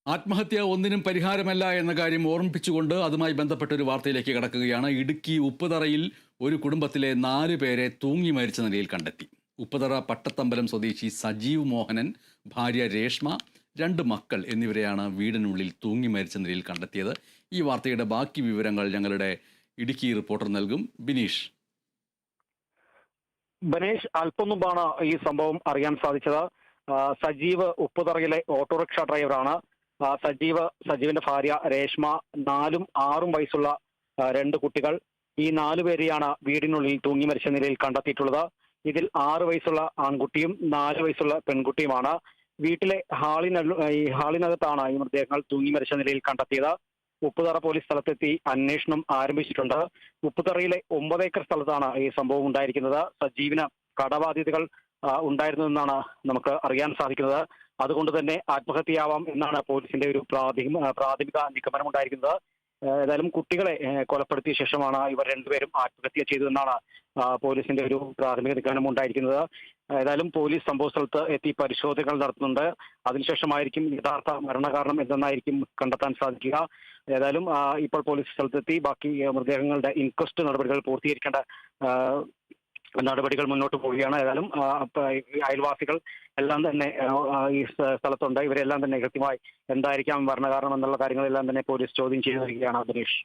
ആത്മഹത്യ ഒന്നിനും പരിഹാരമല്ല എന്ന കാര്യം ഓർമ്മിപ്പിച്ചുകൊണ്ട് അതുമായി ബന്ധപ്പെട്ട ഒരു വാർത്തയിലേക്ക് കടക്കുകയാണ്. ഇടുക്കി ഉപ്പുതറയിൽ ഒരു കുടുംബത്തിലെ 4 പേരെ തൂങ്ങി മരിച്ച നിലയിൽ കണ്ടെത്തി. ഉപ്പുതറ പട്ടത്തമ്പലം സ്വദേശി സജീവ് മോഹനൻ, ഭാര്യ രേഷ്മ, 2 മക്കൾ എന്നിവരെയാണ് വീടിനുള്ളിൽ തൂങ്ങി മരിച്ച നിലയിൽ കണ്ടെത്തിയത്. ഈ വാർത്തയുടെ ബാക്കി വിവരങ്ങൾ ഞങ്ങളുടെ ഇടുക്കി റിപ്പോർട്ടർ നൽകും. ബിനീഷ്. ബനേഷ്, അല്പം മുമ്പാണ് ഈ സംഭവം അറിയാൻ സാധിച്ചത്. സജീവ് ഉപ്പുതറയിലെ ഓട്ടോറിക്ഷ ഡ്രൈവറാണ്. സജീവിന്റെ ഭാര്യ രേഷ്മ, 4ഉം 6ഉം വയസ്സുള്ള 2 കുട്ടികൾ. ഈ 4 പേരെയാണ് വീടിനുള്ളിൽ തൂങ്ങി മരിച്ച നിലയിൽ കണ്ടെത്തിയിട്ടുള്ളത്. ഇതിൽ 6 വയസ്സുള്ള ആൺകുട്ടിയും 4 വയസ്സുള്ള പെൺകുട്ടിയുമാണ്. വീട്ടിലെ ഹാളിനകത്താണ് ഈ മൃതദേഹങ്ങൾ തൂങ്ങി മരിച്ച നിലയിൽ കണ്ടെത്തിയത്. ഉപ്പുതറ പോലീസ് സ്ഥലത്തെത്തി അന്വേഷണം ആരംഭിച്ചിട്ടുണ്ട്. ഉപ്പുതറയിലെ 9 ഏക്കർ സ്ഥലത്താണ് ഈ സംഭവം ഉണ്ടായിരിക്കുന്നത്. സജീവിന് കടബാധ്യതകൾ ഉണ്ടായിരുന്നുവെന്നാണ് നമുക്ക് അറിയാൻ സാധിക്കുന്നത്. അതുകൊണ്ട് തന്നെ ആത്മഹത്യയാവാം എന്നാണ് പോലീസിന്റെ ഒരു പ്രാഥമിക നിഗമനം ഉണ്ടായിരിക്കുന്നത്. ഏതായാലും കുട്ടികളെ കൊലപ്പെടുത്തിയ ശേഷമാണ് ഇവർ 2 പേരും ആത്മഹത്യ ചെയ്തതെന്നാണ് പോലീസിന്റെ ഒരു പ്രാഥമിക നിഗമനം ഉണ്ടായിരിക്കുന്നത്. ഏതായാലും പോലീസ് സംഭവ സ്ഥലത്ത് എത്തി പരിശോധനകൾ നടത്തുന്നുണ്ട്. അതിനുശേഷമായിരിക്കും യഥാർത്ഥ മരണകാരണം എന്തെന്നായിരിക്കും കണ്ടെത്താൻ സാധിക്കുക. ഏതായാലും ഇപ്പോൾ പോലീസ് സ്ഥലത്തെത്തി ബാക്കി മൃതദേഹങ്ങളുടെ ഇൻക്വസ്റ്റ് നടപടികൾ പൂർത്തീകരിക്കേണ്ട നടപടികൾ മുന്നോട്ട് പോവുകയാണ്. ഏതായാലും അയൽവാസികൾ എല്ലാം തന്നെ ഈ സ്ഥലത്തുണ്ട്. ഇവരെല്ലാം തന്നെ കൃത്യമായി എന്തായിരിക്കാം മരണകാരണം എന്നുള്ള കാര്യങ്ങളെല്ലാം തന്നെ പോലീസ് ചോദ്യം ചെയ്തു വരികയാണ്. ദിനേഷ്.